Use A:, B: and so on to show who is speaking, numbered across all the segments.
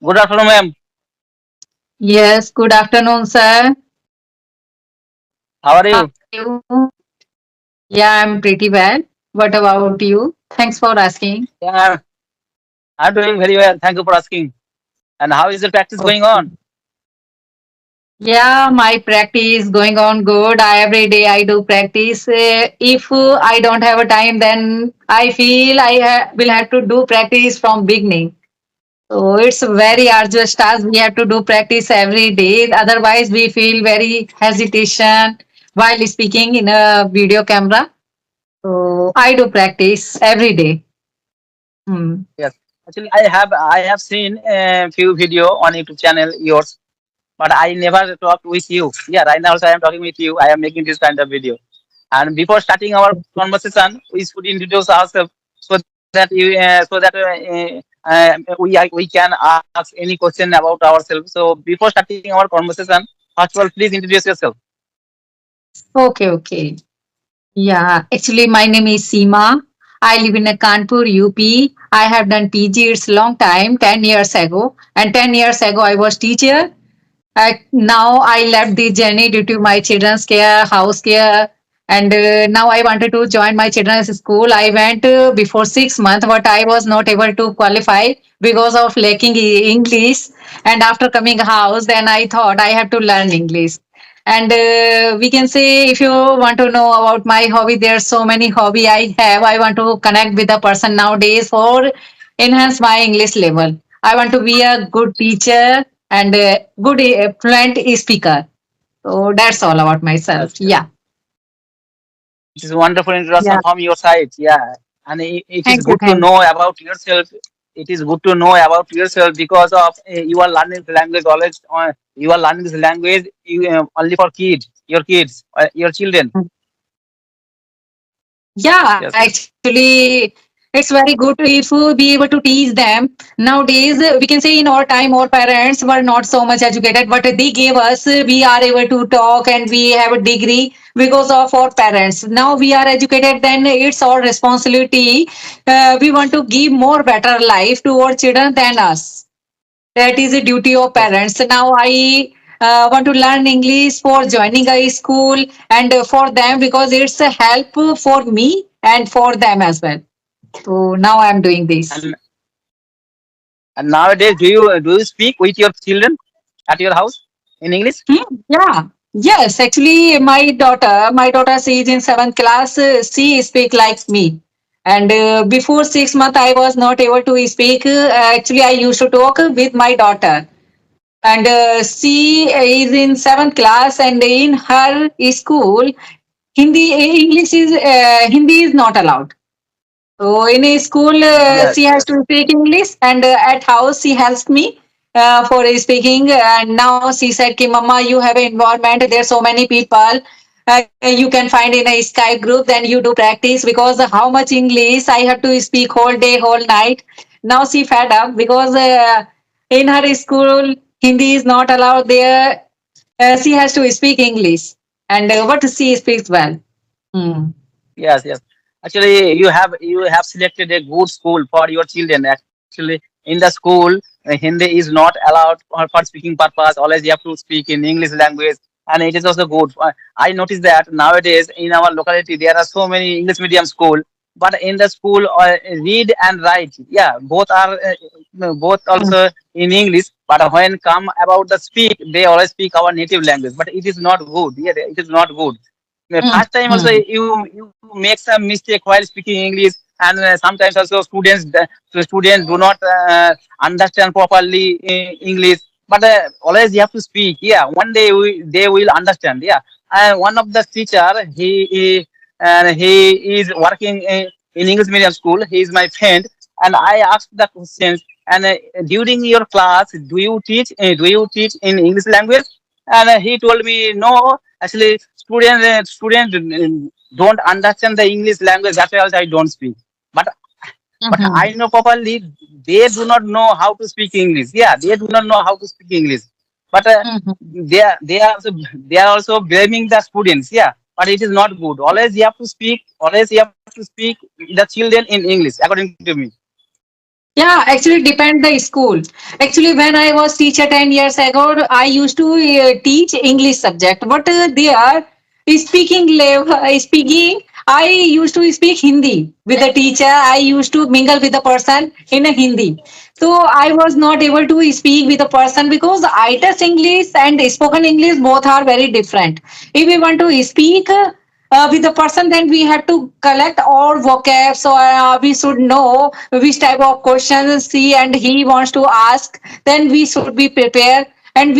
A: Good afternoon, ma'am.
B: Yes, good afternoon, sir.
A: How are
B: How
A: you?
B: are you? Yeah, I'm pretty well. What about you? Thanks for asking.
A: Yeah, I'm doing very well. Thank you for asking. And how is the practice going
B: Okay.
A: on?
B: Yeah, my practice going on good. Every day I do practice. If I don't have a time, then I feel will have to do practice from beginning. So it's very arduous task. We have to do practice every day. Otherwise, we feel very hesitation while speaking in a video camera. So I do practice every day. Hmm.
A: Yes. Actually, I have seen a few video on YouTube channel yours, but I never talked with you. Yeah, right now also I am talking with you. I am making this kind of video. And before starting our conversation, we should introduce ourselves so that we can ask any question about ourselves. So before starting our conversation, first of all, please introduce yourself.
B: Okay, okay. Yeah, actually, my name is Seema. I live in a Kanpur, UP. I have done PG. It's long time, 10 years ago. And 10 years ago, I was teacher. Now I left the journey due to my children's care, house care, and now I wanted to join my children's school. I went before 6 months, but I was not able to qualify because of lacking English. And after coming house, then I thought I have to learn English. And we can say, if you want to know about my hobby, there's so many hobby I have. I want to connect with a person nowadays for enhance my English level. I want to be a good teacher and a good fluent speaker. So that's all about myself.
A: Yes, yes.
B: Yeah.
A: It is a wonderful
B: Yeah.
A: introduction from your side. Yeah, and it is
B: Thank you.
A: good to
B: Thank
A: know about yourself. It is good to know about yourself because of you are learning the language always. You are learning this language only for kids, your kids, your children.
B: you. Yeah,
A: Yes, yes.
B: actually, it's very good if we be able to teach them. Nowadays, we can say in our time, our parents were not so much educated, but they gave us, we are able to talk and we have a degree because of our parents. Now we are educated, then it's our responsibility. We want to give more better life to our children than us. That is a duty of
A: Yes.
B: parents. Now I want to learn English for joining a school and for them because it's a help for me and for them as well. So now I'm doing this.
A: And nowadays, do you speak with your children at your house in English?
B: Yeah. Yes, actually, my daughter, she is in seventh class. She speak like me. And before 6 months, I was not able to speak. Actually, I used to talk with my daughter. And she is in seventh class, and in her school, Hindi is not allowed. So in a school,
A: Yes,
B: she has
A: yes.
B: to speak English, and at house she helps me for speaking. And now she said, "Ki Mama, you have an environment. There are so many people. You can find in a Skype group. Then you do practice because how much English I have to speak whole day, whole night." Now she fed up because in her school Hindi is not allowed. There, she has to speak English, and what she speaks well. Hmm.
A: Yes, yes. Actually, you have selected a good school for your children. Actually, in the school, Hindi is not allowed for speaking purpose. Always you have to speak in English language, and it is also good. I noticed that nowadays in our locality there are so many English medium school, but in the school read and write, yeah, both also in English. But when come about the speak, they always speak our native language. But it is not good. Yeah, it is not good. The
B: Hmm.
A: first time also
B: Hmm.
A: you make some mistake while speaking English, and sometimes also students do not understand properly English, but always you have to speak. Yeah, one day they will understand. Yeah, and one of the teacher, he is working in English medium school. He is my friend, and I asked the questions. And during your class, do you teach in English language? And he told me no. Actually, students don't understand the English language. That's why also I don't speak. But
B: Hmm.
A: I know properly they do not know how to speak English. Yeah, they do not know how to speak English. But
B: Hmm.
A: they are also blaming the students. Yeah, but it is not good. Always you have to speak. Always you have to speak the children in English, according to me.
B: Yeah, actually depend the school. Actually, when I was teacher 10 years ago, I used to teach English subject. But they are speaking. I used to speak Hindi with the teacher. I used to mingle with the person in a Hindi. So I was not able to speak with the person because ITS English and spoken English both are very different. If we want to speak with the person, then we have to collect all vocab, so we should know which type of questions he and he wants to ask, then we should be prepared, and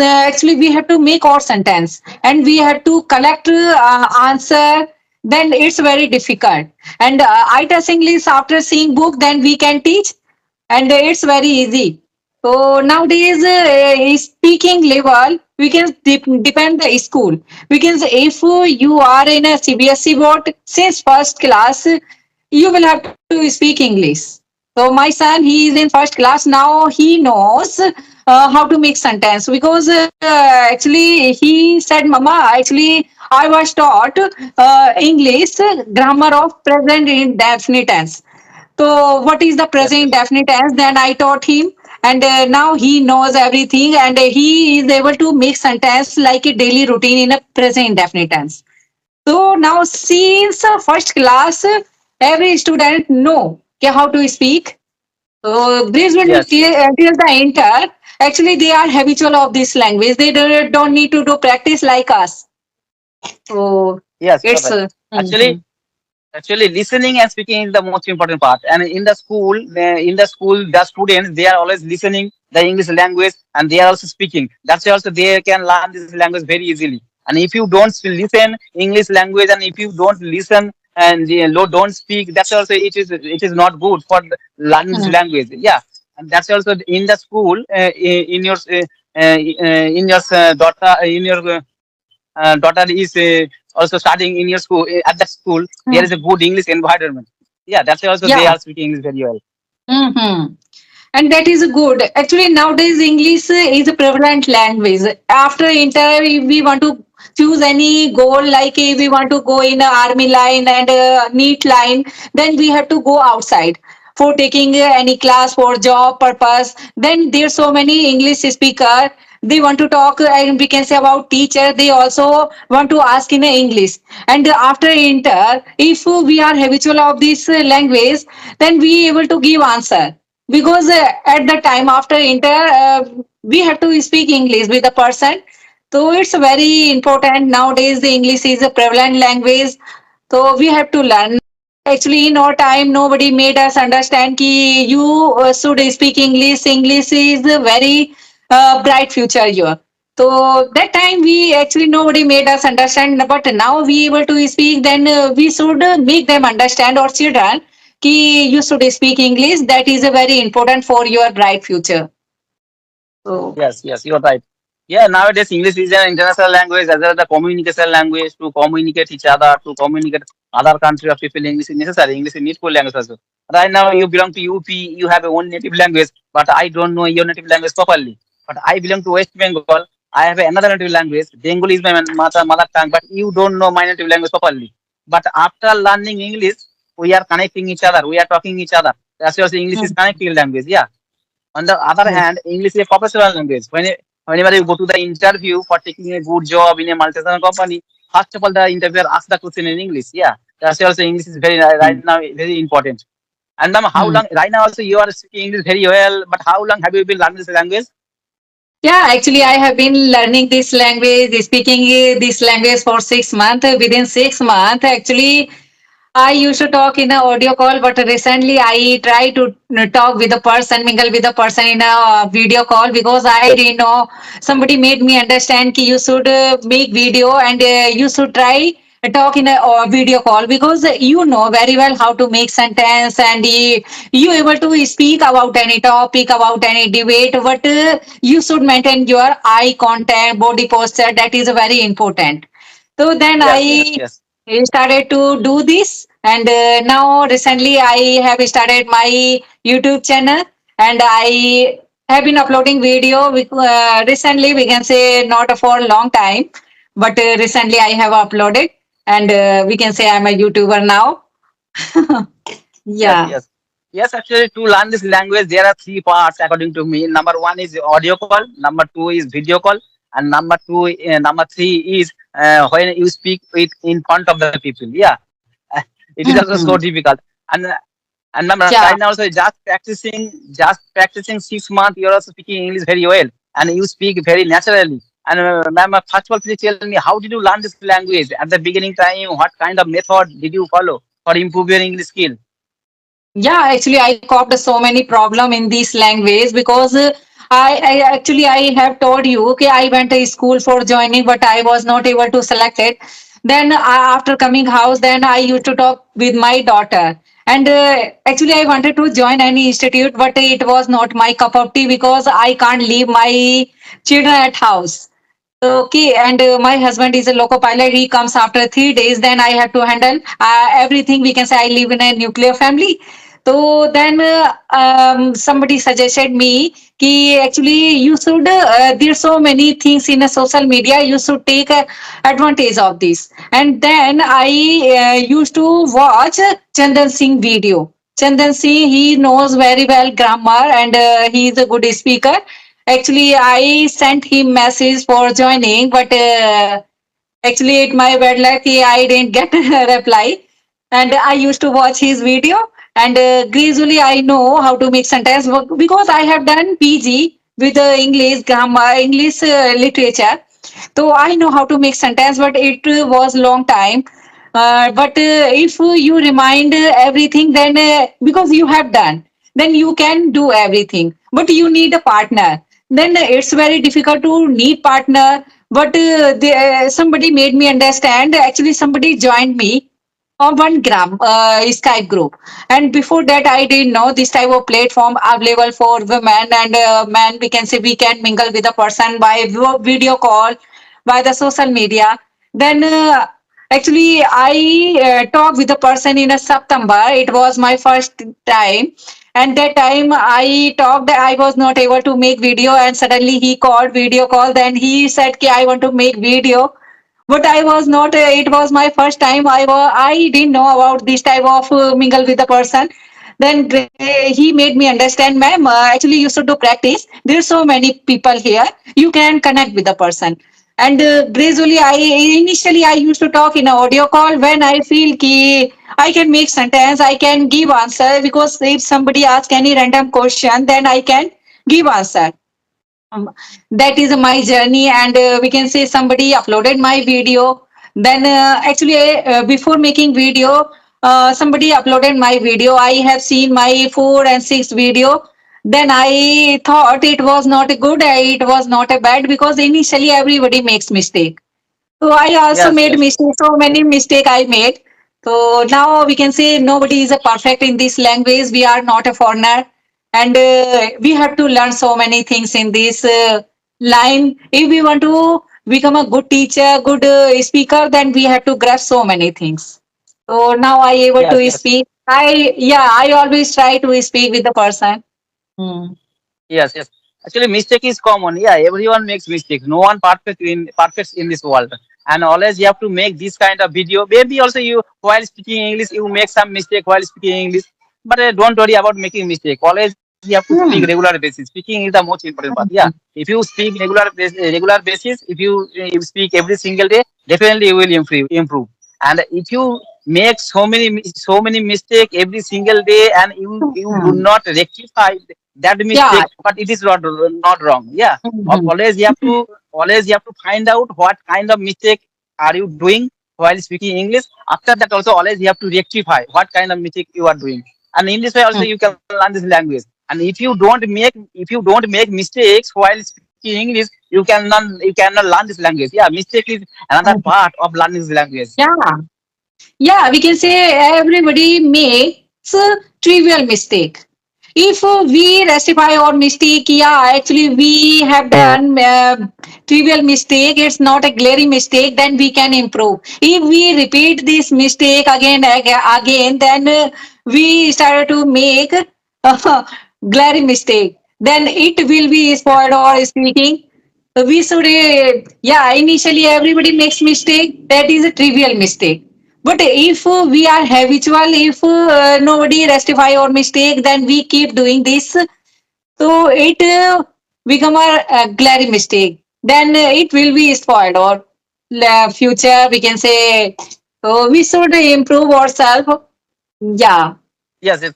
B: actually we have to make our sentence and we have to collect answer, then it's very difficult. And I test English after seeing book, then we can teach, and it's very easy. So nowadays, speaking level, we can depend the school. We can say if you are in a CBSE board since first class, you will have to speak English. So my son, he is in first class now. He knows how to make sentence because actually he said, "Mama, actually I was taught English grammar of present indefinite tense." So, what is the
A: Yes,
B: present
A: yes,
B: indefinite tense? Then I taught him, and now he knows everything, and he is able to make sentence like a daily routine in a present indefinite tense. So now, since first class, every student know how to speak. So gradually
A: yes, yes,
B: till the enter, actually they are habitual of this language. They don't need to do practice like us. So
A: yes. You're
B: it's
A: right. Actually,
B: mhm.
A: Actually, listening and speaking is the most important part. And in the school, the students they are always listening the English language and they are also speaking. That's why also they can learn this language very easily. And if you don't listen English language and if you don't listen and don't speak, that's also it is not good for learning this
B: Mhm.
A: language. Yeah, and that's also in the school in your daughter in your daughter is also studying in your school at that school there is a good English environment. Yeah, that's why also they
B: Yeah.
A: are speaking English very well.
B: Mm-hmm. And that is good. Actually, nowadays English is a prevalent language. After inter, if we want to choose any goal, like if we want to go in a army line and a neat line, then we have to go outside for taking any class for job purpose. Then there's so many English speaker. They want to talk, and we can say about teacher. They also want to ask in English. And after inter, if we are habitual of this language, then we able to give answer because at the time after inter we have to speak English with the person, so it's very important. Nowadays the English is a prevalent language, so we have to learn. Actually in our time nobody made us understand ki you should speak English. English is a very bright future here. So that time we actually nobody made us understand, but now we able to speak, then we should make them understand our children कि you should speak English. That is a very important for your bright future. So
A: Yes, yes, you're right. Yeah, nowadays English is an international language as well as the communication language to communicate each other, to communicate other country of people. English is necessary. English is needful language also. Right now you belong to UP, you have a own native language, but I don't know your native language properly. But I belong to West Bengal. I have another native language. Bengali is my mother tongue, but you don't know my native language properly. But after learning English, we are connecting each other. We are talking each other. That's why English is
B: mm,
A: connecting language. Yeah. On the other
B: yes.
A: hand, English is a professional language. Whenever you go to the interview for taking a good job in a multinational company, first of all, the interviewer asks the question in English. Yeah, that's why also English is very right
B: Mm,
A: now very important. And ma'am, how
B: mm.
A: long right now also you are speaking English very well, but how long have you been learning this language?
B: Yeah, actually, I have been learning this language, speaking this language for 6 months. Within 6 months, actually, I used to talk in a audio call, but recently I try to talk with a person, mingle with a person in a video call because I didn't know. Somebody made me understand that you should make video and you should try talk in a video call because you know very well how to make sentence, and you able to speak about any topic, about any debate, but you should maintain your eye contact, body posture. That is very important. So then
A: Yes, yes,
B: I
A: yes,
B: started to do this, and now recently I have started my YouTube channel, and I have been uploading video recently, we can say not for a long time, but recently I have uploaded, and we can say I'm a YouTuber now.
A: yes,
B: Yeah.
A: yes. Yes, actually, to learn this language, there are three parts according to me. Number one is audio call, number two is video call, and number three is when you speak it in front of the people. Yeah, it is also so
B: Mhm.
A: difficult. And and right now
B: Yeah.
A: also just practicing 6 months, you're also speaking English very well, and you speak very naturally. And ma'am, first of all, please tell me, how did you learn this language at the beginning time? What kind of method did you follow for improve your English skill?
B: Yeah, actually, I copped so many problem in this language because I have told you, okay, I went to school for joining, but I was not able to select it. Then after coming house, then I used to talk with my daughter. And actually, I wanted to join any institute, but it was not my cup of tea because I can't leave my children at house. Okay, and my husband is a loco pilot. He comes after 3 days. Then I have to handle everything. We can say I live in a nuclear family. So then somebody suggested me कि actually you should there's so many things in a social media. You should take advantage of this. And then I used to watch Chandan Singh video. Chandan Singh, he knows very well grammar and he is a good speaker. Actually, I sent him message for joining, but actually, it my bad luck, I didn't get a reply. And I used to watch his video, and gradually I know how to make sentence because I have done PG with English grammar, English literature. So I know how to make sentence, but it was long time. But if you remind everything, then because you have done, then you can do everything. But you need a partner. Then it's very difficult to need partner. But somebody made me understand. Actually, somebody joined me on one gram Skype group. And before that, I didn't know this type of platform available for women and men. We can say we can mingle with a person by video call, by the social media. Then actually, I talked with a person in a September. It was my first time. And that time I talked, I was not able to make video, and suddenly he called video call. Then he said, "Ki I want to make video." But I was not. It was my first time. I didn't know about this type of mingle with the person. Then he made me understand, ma'am. Actually, you should do practice. There's so many people here. You can connect with the person. And gradually, I initially I used to talk in an audio call when I feel ki I can make sentence. I can give answer because if somebody asks any random question, then I can give answer. um, that is my journey, and we can say somebody uploaded my video. Then before making video, somebody uploaded my video. I have seen my 4 and 6 video. Then I thought it was not a good, it was not a bad, because initially everybody makes mistake. So I also
A: Yes,
B: made
A: yes.
B: mistakes, so many mistake I made. So now we can say nobody is a perfect in this language. We are not a foreigner, and we have to learn so many things in this line. If we want to become a good teacher, good speaker, then we have to grasp so many things. So now I able
A: Yes,
B: to
A: yes,
B: speak. I always try to speak with the person. Hmm.
A: yes, yes. Actually, mistake is common. Yeah, everyone makes mistakes. No one perfect in this world. And always you have to make this kind of video. Maybe also you while speaking English, you make some mistake while speaking English. But don't worry about making mistake. Always you have to speak
B: Hmm.
A: regular basis. Speaking is the most important part. Yeah.
B: Hmm.
A: If you speak regular basis, if you speak every single day, definitely you will improve. And if you make so many mistake every single day and you do
B: Hmm.
A: not rectify that
B: Yeah.
A: mistake, but it is not wrong. Yeah.
B: Hmm.
A: Always you have to find out what kind of mistake are you doing while speaking English. After that also always you have to rectify what kind of mistake you are doing, and in this way also you can learn this language. And if you don't make mistakes while speaking English, you cannot learn this language. Yeah, mistake is another
B: Hmm.
A: part of learning this language.
B: Yeah. Yeah, we can say everybody makes a trivial mistake. If we rectify our mistake, yeah, actually we have done trivial mistake, it's not a glaring mistake, then we can improve. If we repeat this mistake again, then we started to make a glaring mistake, then it will be spoiled or speaking. We should, yeah, initially everybody makes mistake, that is a trivial mistake. But if we are habitual, if nobody rectify our mistake, then we keep doing this. So it become a glaring mistake. Then it will be spoiled or future. We can say so. We should improve ourselves. Yeah.
A: Yes, yes.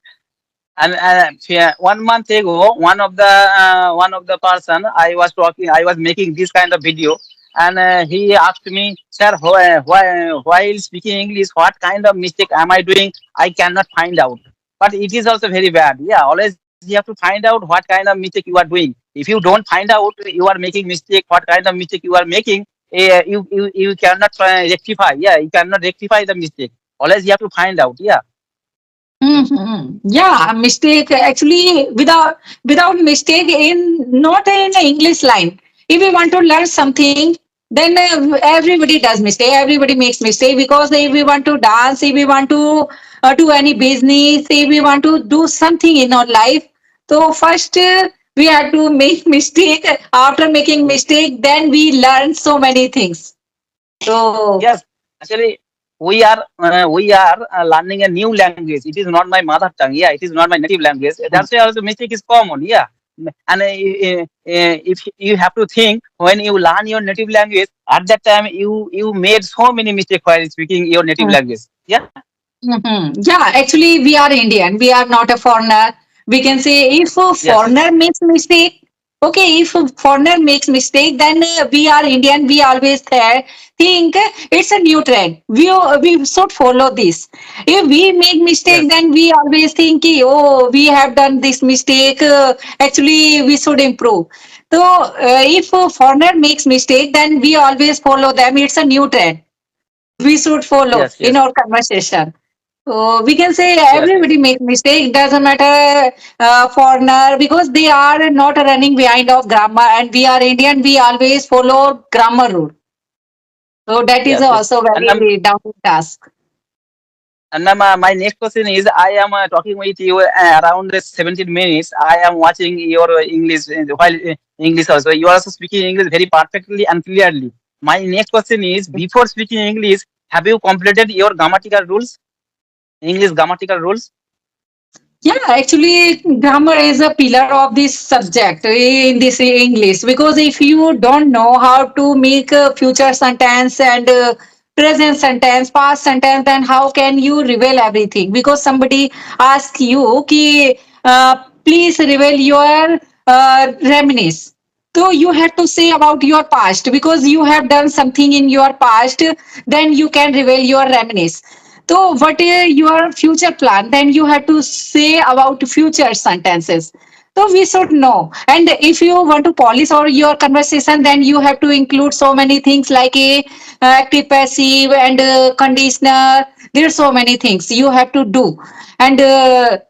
A: And yeah, 1 month ago, one of the person I was talking, I was making this kind of video, and he asked me, sir, while speaking English, what kind of mistake am I doing? I cannot find out. But it is also very bad. Yeah, always you have to find out what kind of mistake you are doing. If you don't find out you are making mistake, what kind of mistake you are making, you cannot rectify. Yeah, you cannot rectify the mistake. Always you have to find out. Yeah.
B: Yeah, mistake actually without mistake in not in English line. If we want to learn something, then everybody does mistake. Everybody makes mistake because if we want to dance, if we want to do any business, if we want to do something in our life, so first we have to make mistake. After making mistake, then we learn so many things. So.
A: Yes, actually, we are learning a new language. It is not my mother tongue. Yeah, it is not my native language. That's why also mistake is common. Yeah, and if you have to think when you learn your native language, at that time you made so many mistakes while speaking your native language. Yeah.
B: Yeah, actually, we are Indian. We are not a foreigner. We can say if a
A: Yes.
B: foreigner makes mistake, okay, if a foreigner makes mistake, then we are Indian. We always think it's a new trend. We should follow this. If we make mistake,
A: Yes.
B: then we always think, oh, we have done this mistake. Actually, we should improve. So, if a foreigner makes mistake, then we always follow them. It's a new trend. We should follow
A: Yes.
B: in
A: Yes.
B: our conversation. So we can say
A: Yes. Yes.
B: everybody makes mistake. Doesn't matter foreigner because they are not running behind of grammar, and we are Indian. We always follow grammar rule. So that is
A: Yes. Yes.
B: also very down to task.
A: And now my next question is, I am talking with you around 17 minutes. I am watching your English while English also. You are also speaking English very perfectly and clearly. My next question is, before speaking English, have you completed your grammatical rules? English grammatical rules?
B: Yeah, actually, grammar is a pillar of this subject in this English because if you don't know how to make a future sentence and present sentence, past sentence, then how can you reveal everything? Because somebody asks you, ki, please reveal your reminisce. So you have to say about your past because you have done something in your past, then you can reveal your reminisce. So what is your future plan? Then you have to say about future sentences. So we should know. And if you want to polish or your conversation, then you have to include so many things like a active, passive, and conditioner. There are so many things you have to do, and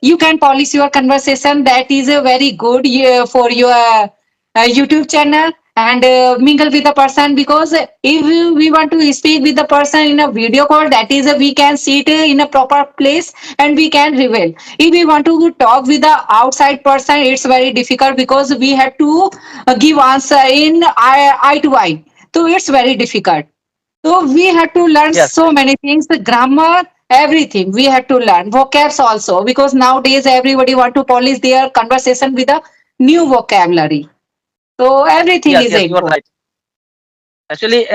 B: you can polish your conversation. That is a very good for your YouTube channel and mingle with the person because if we want to speak with the person in a video call, that is we can sit in a proper place and we can reveal. If we want to talk with the outside person, it's very difficult because we have to give answer in eye to eye. So it's very difficult. So we had to learn
A: Yes.
B: so many things, the grammar, everything. We had to learn vocabs also because nowadays everybody want to polish their conversation with a new vocabulary. So everything
A: Yes.
B: is
A: Yes. You are
B: important.
A: right. Actually,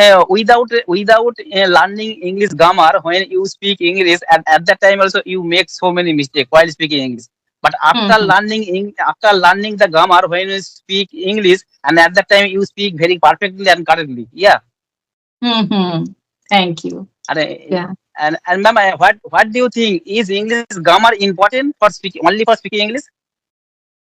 A: without learning English grammar, when you speak English, at that time also you make so many mistakes while speaking English. But
B: Mhm.
A: after learning the grammar, when you speak English, and at that time you speak very perfectly and correctly. Yeah.
B: Mhm. Thank you.
A: And
B: Yeah.
A: ma'am, what do you think, is English grammar important for speaking, only for speaking English?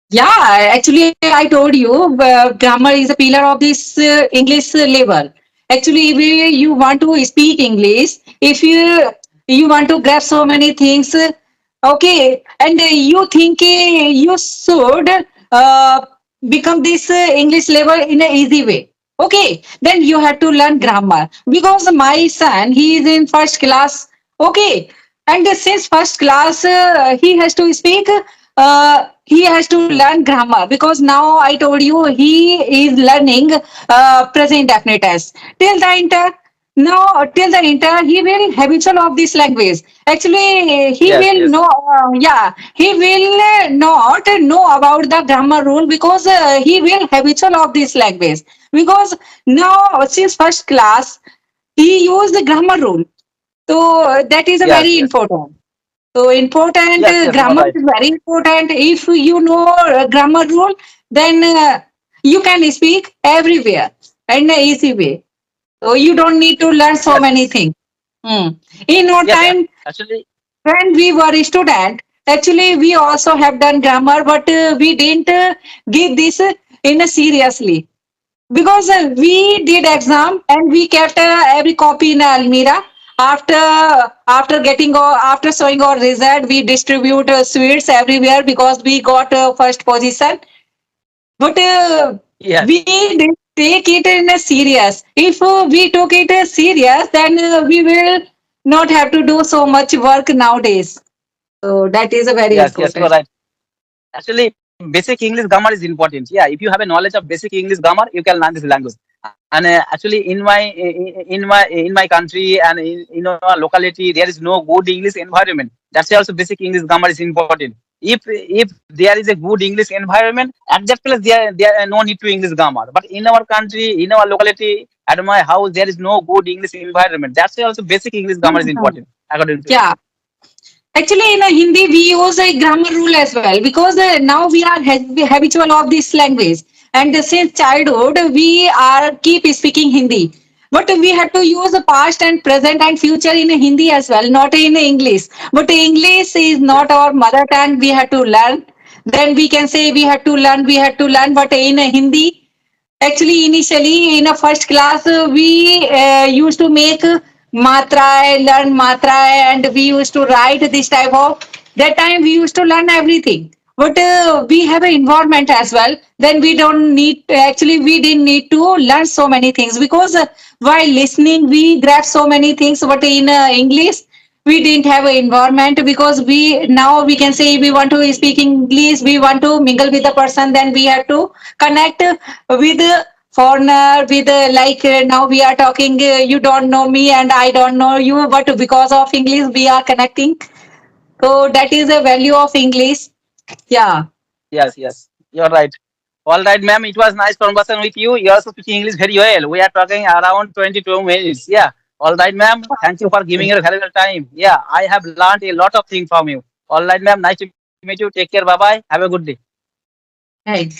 B: Yeah, actually, I told you grammar is a pillar of this English level. Actually, if you want to speak English, if you want to grab so many things, okay, and you think you should uh, become this English level in an easy way. Okay, then you have to learn grammar because my son he is in first class. Okay, and since first class he has to speak he has to learn grammar because now I told you he is learning present definite tense till the inter. now till the inter, he will habitual of this language. Actually, he
A: Yes,
B: will
A: yes,
B: know, yeah, he will not know about the grammar rule because he will habitual of this language. Because now since first class, he use the grammar rule. So that is a
A: yes,
B: very
A: yes,
B: important. So important
A: yes, yes. You are
B: grammar
A: right.
B: is very important. If you know grammar rule, then you can speak everywhere in an easy way. So you don't need to learn so
A: Yes,
B: many things. Hmm. In our
A: yes.
B: time,
A: Actually,
B: when we were a student, actually we also have done grammar, but we didn't give this in a seriously because we did exam and we kept every copy in Almira. After getting after showing our result, we distribute sweets everywhere because we got first position. But
A: yes,
B: we didn't take it in a serious. If we took it as serious, then we will not have to do so much work nowadays. So that is a very
A: yes, yes. You are
B: important.
A: right. Actually, basic English grammar is important. Yeah, if you have a knowledge of basic English grammar, you can learn this language. And actually, in my country and in our locality, there is no good English environment. That's why also basic English grammar is important. If there is a good English environment, at that place there no need to English grammar. But in our country, in our locality, at my house, there is no good English environment. That's why also basic English grammar is
B: Mhm.
A: important, according to me.
B: Yeah. Actually, in Hindi, we use a grammar rule as well because now we are habitual of this language, and since childhood we are keep speaking Hindi. But we have to use the past and present and future in Hindi as well, not in English. But English is not
A: Yes,
B: our mother tongue. We have to learn. Then we can say we have to learn. We have to learn. But in Hindi, actually, initially in a first class, we used to make matra, learn matra, and we used to write this type of. That time we used to learn everything. But we have an environment as well. Then we don't need. Actually, we didn't need to learn so many things because while listening, we grab so many things. But in English, we didn't have an environment because we now we can say we want to speak English, we want to mingle with the person, then we have to connect with foreigner with now we are talking, you don't know me and I don't know you, but because of English we are connecting. So that is the value of English. Yeah.
A: yes, yes. You're right. All right, ma'am. It was nice conversation with you. You also speak English very well. We are talking around 22 minutes. Yeah. All right, ma'am. Thank you for giving your valuable time. Yeah, I have learned a lot of things from you. All right, ma'am. Nice to meet you. Take care. Bye bye. Have a good day.
B: Right.